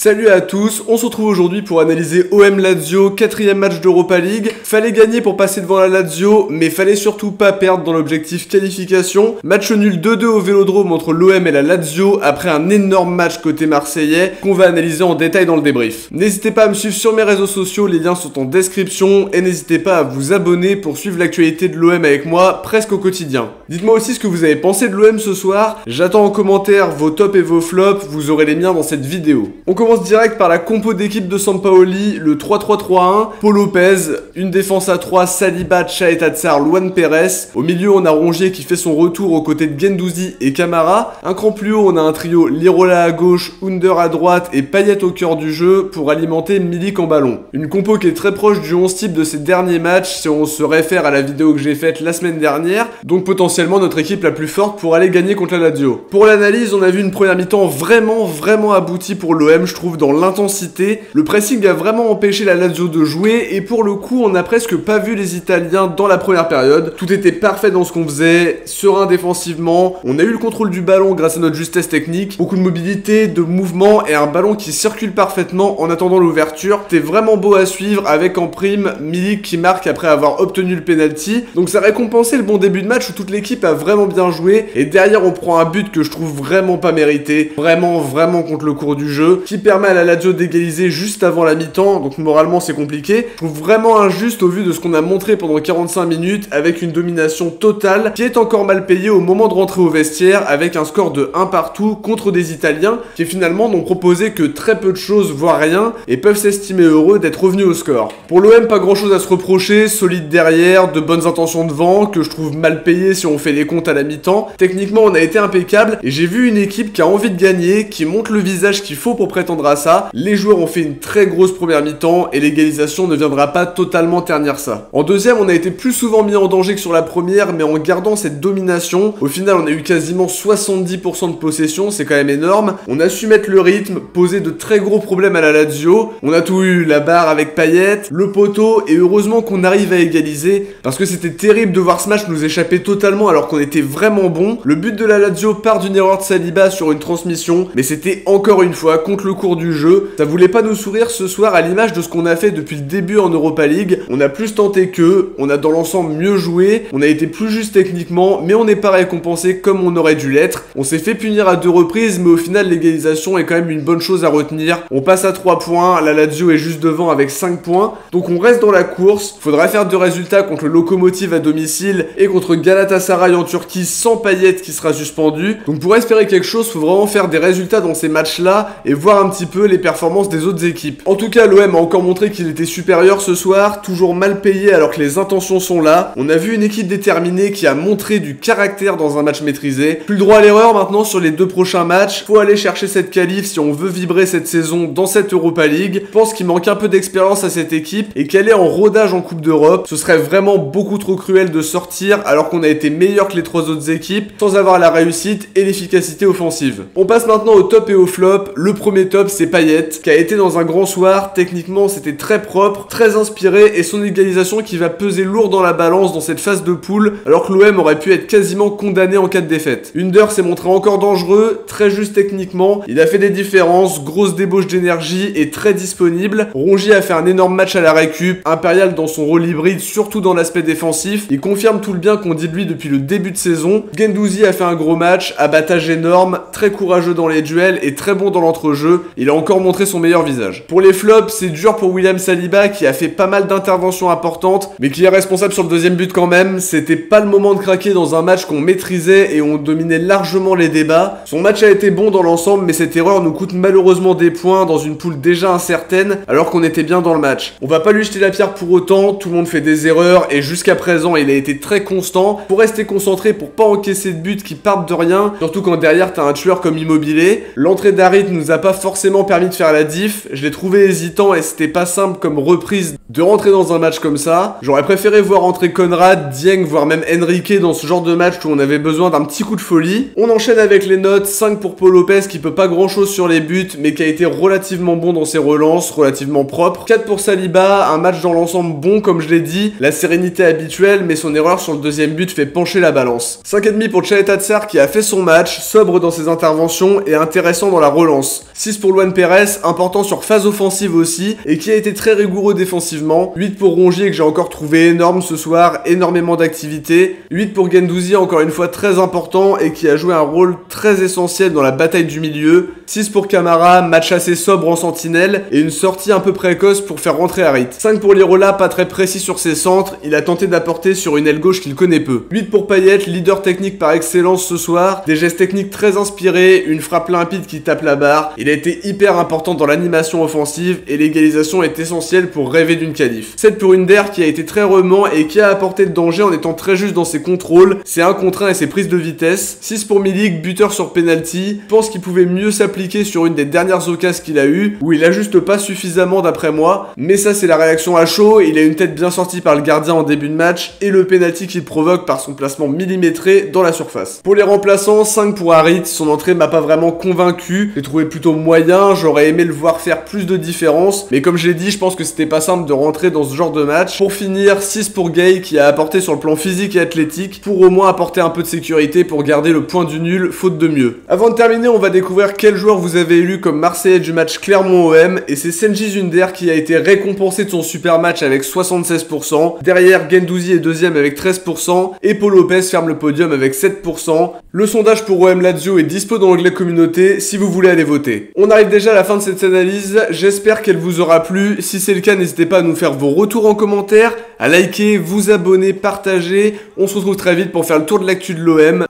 Salut à tous, on se retrouve aujourd'hui pour analyser OM Lazio, 4ème match d'Europa League. Fallait gagner pour passer devant la Lazio, mais fallait surtout pas perdre dans l'objectif qualification. Match nul 2-2 au Vélodrome entre l'OM et la Lazio après un énorme match côté marseillais qu'on va analyser en détail dans le débrief. N'hésitez pas à me suivre sur mes réseaux sociaux, les liens sont en description et n'hésitez pas à vous abonner pour suivre l'actualité de l'OM avec moi presque au quotidien. Dites-moi aussi ce que vous avez pensé de l'OM ce soir, j'attends en commentaire vos tops et vvos flops, vous aurez les miens dans cette vidéo. On commence direct par la compo d'équipe de Sampaoli, le 3-3-3-1, Paul Lopez, une défense à 3, Saliba, Chaeta Tsar, Luan Pérez. Au milieu, on a Rongier qui fait son retour aux côtés de Guendouzi et Camara. Un cran plus haut, on a un trio Lirola à gauche, Under à droite et Payet au cœur du jeu pour alimenter Milik en ballon. Une compo qui est très proche du 11 type de ces derniers matchs si on se réfère à la vidéo que j'ai faite la semaine dernière, donc potentiellement notre équipe la plus forte pour aller gagner contre la Lazio. Pour l'analyse, on a vu une première mi-temps vraiment aboutie pour l'OM, je trouve, dans l'intensité. Le pressing a vraiment empêché la Lazio de jouer et pour le coup, on n'a presque pas vu les Italiens dans la première période. Tout était parfait dans ce qu'on faisait, serein défensivement. On a eu le contrôle du ballon grâce à notre justesse technique, beaucoup de mobilité, de mouvement et un ballon qui circule parfaitement en attendant l'ouverture. C'était vraiment beau à suivre avec en prime Milik qui marque après avoir obtenu le penalty. Donc ça récompensait le bon début de match où toute l'équipe a vraiment bien joué et derrière on prend un but que je trouve vraiment pas mérité, vraiment contre le cours du jeu, qui permet à la Lazio d'égaliser juste avant la mi-temps, donc moralement c'est compliqué. Je trouve vraiment injuste au vu de ce qu'on a montré pendant 45 minutes avec une domination totale qui est encore mal payée au moment de rentrer au vestiaire avec un score de 1 partout contre des Italiens qui finalement n'ont proposé que très peu de choses, voire rien, et peuvent s'estimer heureux d'être revenus au score. Pour l'OM, pas grand chose à se reprocher, solide derrière, de bonnes intentions devant, que je trouve mal payé si on fait les comptes à la mi-temps. Techniquement on a été impeccable et j'ai vu une équipe qui a envie de gagner, qui montre le visage qu'il faut pour prétendre à ça. Les joueurs ont fait une très grosse première mi-temps et l'égalisation ne viendra pas totalement ternir ça. En deuxième, on a été plus souvent mis en danger que sur la première, mais en gardant cette domination. Au final, on a eu quasiment 70% de possession, c'est quand même énorme. On a su mettre le rythme, poser de très gros problèmes à la Lazio. On a tout eu, la barre avec Payet, le poteau, et heureusement qu'on arrive à égaliser, parce que c'était terrible de voir ce match nous échapper totalement alors qu'on était vraiment bon. Le but de la Lazio part d'une erreur de Saliba sur une transmission, mais c'était encore une fois contre le cours du jeu. Ça voulait pas nous sourire ce soir à l'image de ce qu'on a fait depuis le début en Europa League. On a plus tenté qu'eux, on a dans l'ensemble mieux joué, on a été plus juste techniquement, mais on n'est pas récompensé comme on aurait dû l'être. On s'est fait punir à 2 reprises, mais au final l'égalisation est quand même une bonne chose à retenir. On passe à 3 points, la Lazio est juste devant avec 5 points, donc on reste dans la course. Faudra faire 2 résultats contre le Lokomotiv à domicile et contre Galatasaray en Turquie sans Payet qui sera suspendu. Donc pour espérer quelque chose, faut vraiment faire des résultats dans ces matchs-là et voir un petit peu les performances des autres équipes. En tout cas, l'OM a encore montré qu'il était supérieur ce soir, toujours mal payé alors que les intentions sont là. On a vu une équipe déterminée qui a montré du caractère dans un match maîtrisé. Plus le droit à l'erreur maintenant sur les 2 prochains matchs. Faut aller chercher cette qualif si on veut vibrer cette saison dans cette Europa League. Je pense qu'il manque un peu d'expérience à cette équipe et qu'elle est en rodage en Coupe d'Europe. Ce serait vraiment beaucoup trop cruel de sortir alors qu'on a été meilleur que les 3 autres équipes sans avoir la réussite et l'efficacité offensive. On passe maintenant au top et au flop. Le premier top, c'est Payet qui a été dans un grand soir. Techniquement, c'était très propre, très inspiré et son égalisation qui va peser lourd dans la balance dans cette phase de poule alors que l'OM aurait pu être quasiment condamné en cas de défaite. Under s'est montré encore dangereux, très juste techniquement, il a fait des différences, grosse débauche d'énergie et très disponible. Rongier a fait un énorme match à la récup, Impérial dans son rôle hybride, surtout dans l'aspect défensif. Il confirme tout le bien qu'on dit de lui depuis le début de saison. Guendouzi a fait un gros match, abattage énorme, très courageux dans les duels et très bon dans l'entrejeu. Il a encore montré son meilleur visage. Pour les flops, c'est dur pour William Saliba qui a fait pas mal d'interventions importantes, mais qui est responsable sur le deuxième but quand même. C'était pas le moment de craquer dans un match qu'on maîtrisait et on dominait largement les débats. Son match a été bon dans l'ensemble, mais cette erreur nous coûte malheureusement des points dans une poule déjà incertaine, alors qu'on était bien dans le match. On va pas lui jeter la pierre pour autant, tout le monde fait des erreurs, et jusqu'à présent, il a été très constant. Faut rester concentré pour pas encaisser de buts qui partent de rien, surtout quand derrière t'as un tueur comme Immobilier. L'entrée d'Harit nous a pas forcément permis de faire la diff, je l'ai trouvé hésitant et c'était pas simple comme reprise de rentrer dans un match comme ça. J'aurais préféré voir entrer Conrad, Dieng, voire même Enrique dans ce genre de match où on avait besoin d'un petit coup de folie. On enchaîne avec les notes, 5 pour Paul Lopez qui peut pas grand chose sur les buts mais qui a été relativement bon dans ses relances, relativement propre. 4 pour Saliba, un match dans l'ensemble bon comme je l'ai dit, la sérénité habituelle mais son erreur sur le deuxième but fait pencher la balance. 5,5 pour Chaeta Tsar qui a fait son match, sobre dans ses interventions et intéressant dans la relance. 6 pour pour Luan Pérez, important sur phase offensive aussi, et qui a été très rigoureux défensivement. 8 pour Rongier que j'ai encore trouvé énorme ce soir, énormément d'activité. 8 pour Guendouzi, encore une fois très important, et qui a joué un rôle très essentiel dans la bataille du milieu. 6 pour Camara, match assez sobre en sentinelle, et une sortie un peu précoce pour faire rentrer Harit. 5 pour Lirola, pas très précis sur ses centres, il a tenté d'apporter sur une aile gauche qu'il connaît peu. 8 pour Payet, leader technique par excellence ce soir, des gestes techniques très inspirés, une frappe limpide qui tape la barre. Il a été hyper important dans l'animation offensive, et l'égalisation est essentielle pour rêver d'une qualif. 7 pour Under qui a été très remuant et qui a apporté de danger en étant très juste dans ses contrôles, ses 1 contre 1 et ses prises de vitesse. 6 pour Milik, buteur sur penalty. Je pense qu'il pouvait mieux s'appliquer sur une des dernières occasions qu'il a eu, où il ajuste pas suffisamment d'après moi, mais ça c'est la réaction à chaud. Il a une tête bien sortie par le gardien en début de match et le penalty qu'il provoque par son placement millimétré dans la surface. Pour les remplaçants, 5 pour Harit, son entrée m'a pas vraiment convaincu, j'ai trouvé plutôt moyen, j'aurais aimé le voir faire plus de différence, mais comme je l'ai dit, je pense que c'était pas simple de rentrer dans ce genre de match. Pour finir, 6 pour Gay qui a apporté sur le plan physique et athlétique, pour au moins apporter un peu de sécurité pour garder le point du nul, faute de mieux. Avant de terminer, on va découvrir quel joueur vous avez élu comme Marseillais du match Clermont-OM, et c'est Senji Zunder qui a été récompensé de son super match avec 76%. Derrière, Guendouzi est deuxième avec 13%, et Paul Lopez ferme le podium avec 7%. Le sondage pour OM Lazio est dispo dans l'onglet communauté si vous voulez aller voter. On arrive déjà à la fin de cette analyse, j'espère qu'elle vous aura plu. Si c'est le cas, n'hésitez pas à nous faire vos retours en commentaire, à liker, vous abonner, partager. On se retrouve très vite pour faire le tour de l'actu de l'OM.